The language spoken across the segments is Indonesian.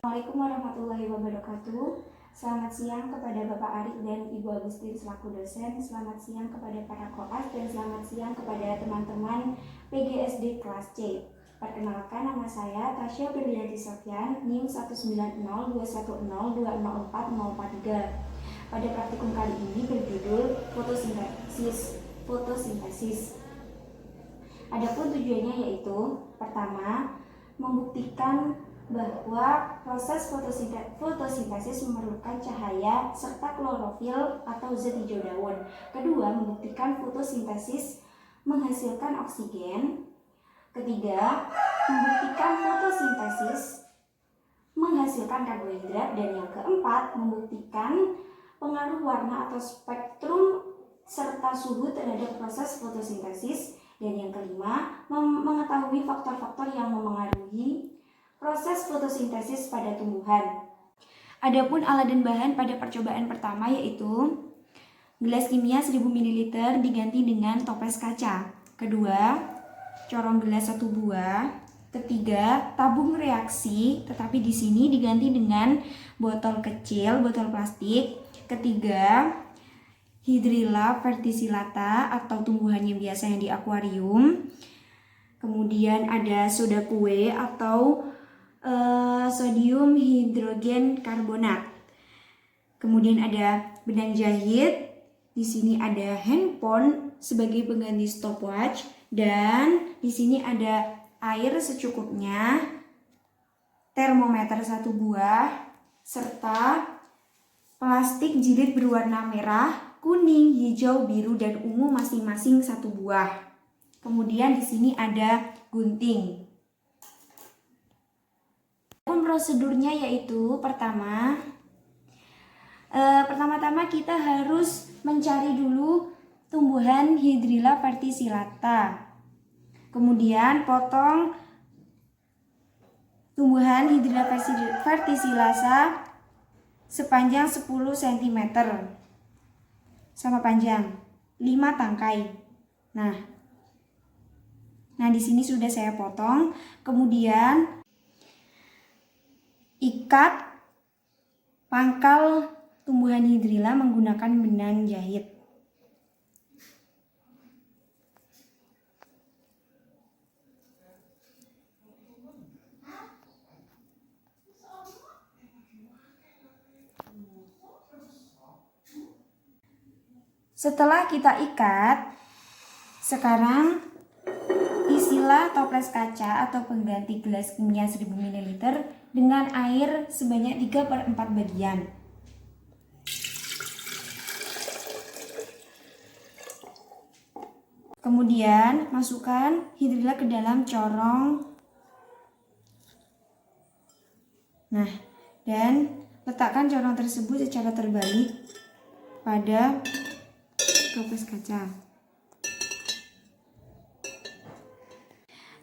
Assalamualaikum warahmatullahi wabarakatuh. Selamat siang kepada Bapak Arik dan Ibu Agustin selaku dosen. Selamat siang kepada para koas dan selamat siang kepada teman-teman PGSD kelas C. Perkenalkan, nama saya Tasya Berlianti Sofyan, NIM 19021020443. Pada praktikum kali ini berjudul fotosintesis. Adapun tujuannya yaitu pertama, membuktikan bahwa proses fotosintesis memerlukan cahaya serta klorofil atau zat hijau daun. Kedua, membuktikan fotosintesis menghasilkan oksigen. Ketiga, membuktikan fotosintesis menghasilkan karbohidrat. Dan yang keempat, membuktikan pengaruh warna atau spektrum serta suhu terhadap proses fotosintesis. Dan yang kelima, mengetahui faktor-faktor yang memengaruhi proses fotosintesis pada tumbuhan. Adapun alat dan bahan pada percobaan pertama yaitu gelas kimia 1000 ml diganti dengan toples kaca. Kedua, corong gelas 1 buah. Ketiga, tabung reaksi, tetapi di sini diganti dengan botol kecil, botol plastik. Ketiga, Hydrilla verticillata atau tumbuhannya biasanya di akuarium. Kemudian ada soda kue atau sodium hidrogen karbonat. Kemudian ada benang jahit. Di sini ada handphone sebagai pengganti stopwatch dan di sini ada air secukupnya, termometer 1 buah serta plastik jilid berwarna merah, kuning, hijau, biru dan ungu masing-masing 1 buah. Kemudian di sini ada gunting. Prosedurnya yaitu pertama-tama kita harus mencari dulu tumbuhan Hydrilla verticillata. Kemudian potong tumbuhan Hydrilla verticillata sepanjang 10 cm sama panjang 5 tangkai. Nah di sini sudah saya potong. Kemudian ikat pangkal tumbuhan hidrilla menggunakan benang jahit. Setelah kita ikat, sekarang isilah toples kaca atau pengganti gelas kimia 1000 ml dengan air sebanyak 3/4 bagian. Kemudian masukkan hidrilla ke dalam corong. Dan letakkan corong tersebut secara terbalik pada toples kaca.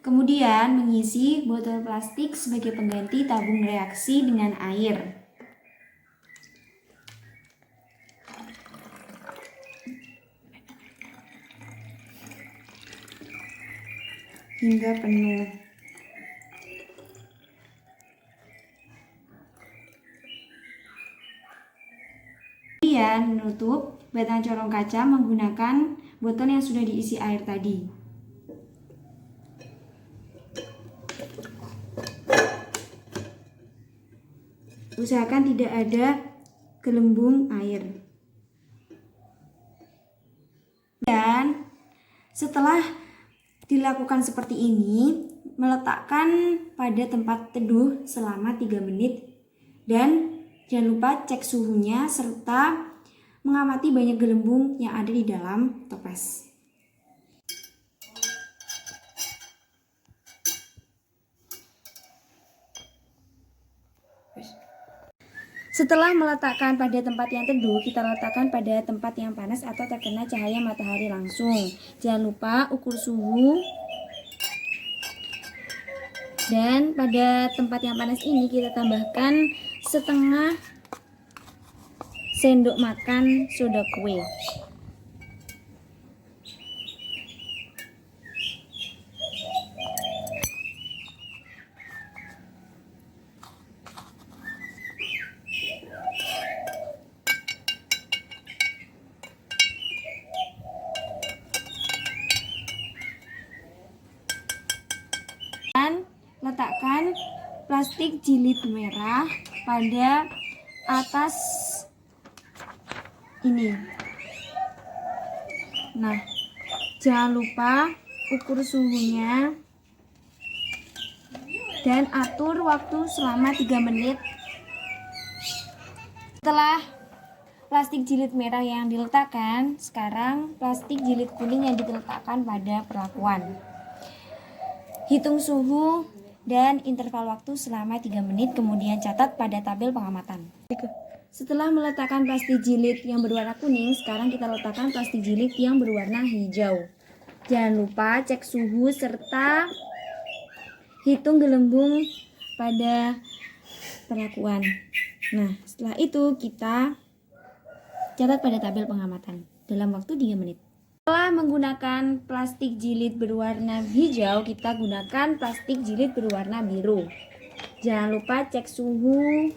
Kemudian mengisi botol plastik sebagai pengganti tabung reaksi dengan air. Hingga penuh. Kemudian menutup batang corong kaca menggunakan botol yang sudah diisi air tadi. Usahakan tidak ada gelembung air. Dan setelah dilakukan seperti ini, meletakkan pada tempat teduh selama 3 menit dan jangan lupa cek suhunya serta mengamati banyak gelembung yang ada di dalam toples. Setelah meletakkan pada tempat yang teduh, kita letakkan pada tempat yang panas atau terkena cahaya matahari langsung. Jangan lupa ukur suhu. Dan pada tempat yang panas ini kita tambahkan setengah sendok makan soda kue. plastik jilid merah pada atas ini. Nah, jangan lupa ukur suhunya dan atur waktu selama 3 menit. Setelah plastik jilid merah yang diletakkan, sekarang plastik jilid kuning yang diletakkan pada perlakuan. Hitung suhu dan interval waktu selama 3 menit, kemudian catat pada tabel pengamatan. Setelah meletakkan plastik jilid yang berwarna kuning, sekarang kita letakkan plastik jilid yang berwarna hijau. Jangan lupa cek suhu serta hitung gelembung pada perlakuan. Nah, setelah itu kita catat pada tabel pengamatan dalam waktu 3 menit. Setelah menggunakan plastik jilid berwarna hijau, kita gunakan plastik jilid berwarna biru. Jangan lupa cek suhu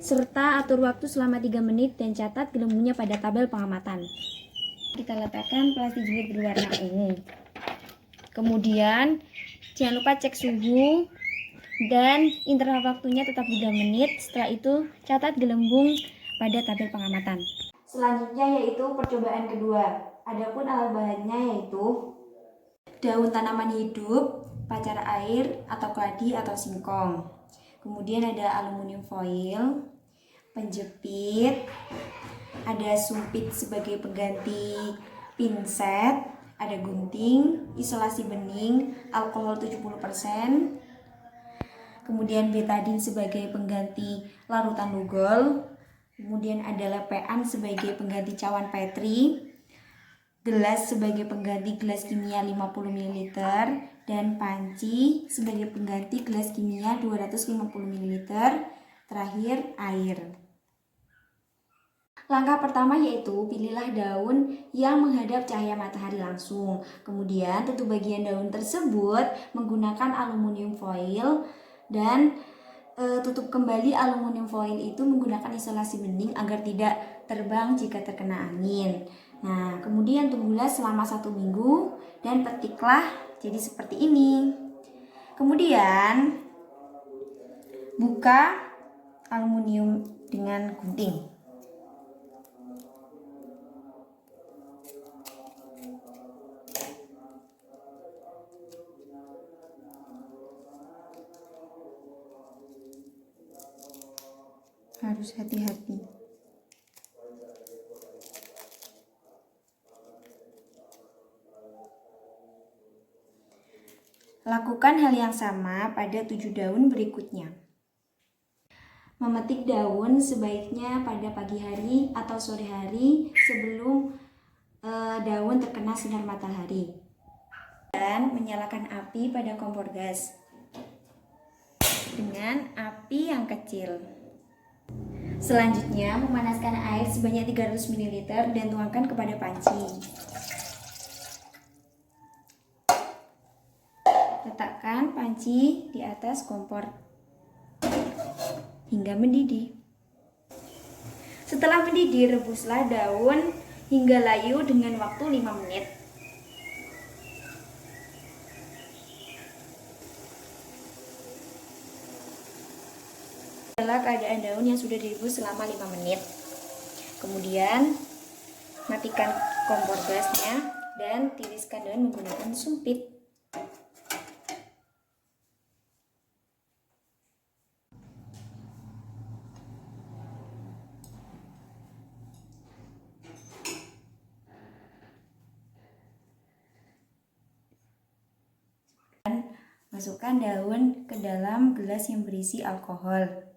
serta atur waktu selama 3 menit dan catat gelembungnya pada tabel pengamatan. Kita letakkan plastik jilid berwarna ungu. Kemudian jangan lupa cek suhu dan interval waktunya tetap 3 menit. Setelah itu catat gelembung pada tabel pengamatan. Selanjutnya yaitu percobaan kedua. Adapun alat bahannya yaitu daun tanaman hidup, pacar air atau keladi atau singkong. Kemudian ada aluminium foil, penjepit, ada sumpit sebagai pengganti pinset, ada gunting, isolasi bening, alkohol 70%, kemudian betadin sebagai pengganti larutan lugol, kemudian ada lepean sebagai pengganti cawan Petri, gelas sebagai pengganti gelas kimia 50 ml, dan panci sebagai pengganti gelas kimia 250 ml, terakhir air. Langkah pertama yaitu pilihlah daun yang menghadap cahaya matahari langsung. Kemudian tutup bagian daun tersebut menggunakan aluminium foil dan tutup kembali aluminium foil itu menggunakan isolasi bening agar tidak terbang jika terkena angin. Nah, kemudian tunggulah selama 1 minggu dan petiklah jadi seperti ini. Kemudian buka aluminium dengan gunting. Harus hati-hati. Lakukan hal yang sama pada 7 daun berikutnya. Memetik daun sebaiknya pada pagi hari atau sore hari sebelum daun terkena sinar matahari. Dan menyalakan api pada kompor gas dengan api yang kecil. Selanjutnya, memanaskan air sebanyak 300 ml dan tuangkan kepada panci. Letakkan panci di atas kompor hingga mendidih. Setelah mendidih, rebuslah daun hingga layu dengan waktu 5 menit. Adalah keadaan daun yang sudah direbus selama 5 menit. Kemudian matikan kompor gasnya dan tiriskan daun menggunakan sumpit. Dan masukkan daun ke dalam gelas yang berisi alkohol.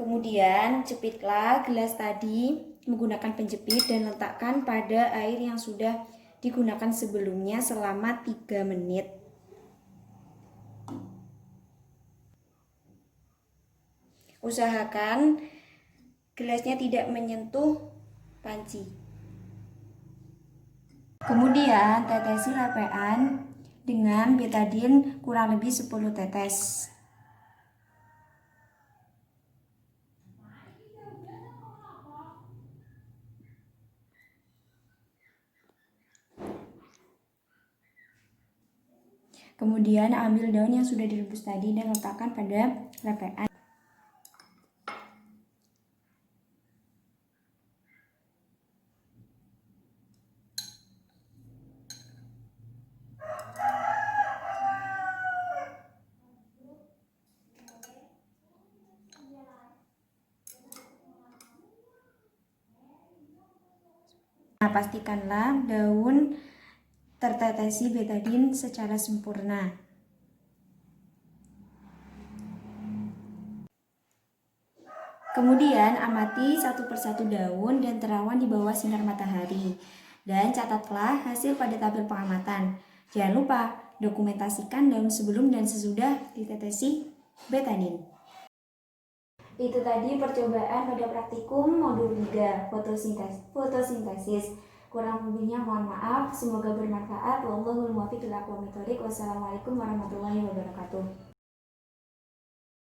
Kemudian jepitlah gelas tadi menggunakan penjepit dan letakkan pada air yang sudah digunakan sebelumnya selama 3 menit. Usahakan gelasnya tidak menyentuh panci. Kemudian tetesi lapean dengan betadine kurang lebih 10 tetes. Kemudian ambil daun yang sudah direbus tadi dan letakkan pada lapean. Nah, pastikanlah daun tertetesi betadine secara sempurna. Kemudian amati satu persatu daun dan terawan di bawah sinar matahari. Dan catatlah hasil pada tabel pengamatan. Jangan lupa dokumentasikan daun sebelum dan sesudah ditetesi betadine. Itu tadi percobaan pada praktikum modul 3 fotosintesis. Kurang lebihnya mohon maaf, semoga bermanfaat. Wallahul muwaffiq ila aqwamit thoriq. Wassalamualaikum warahmatullahi wabarakatuh.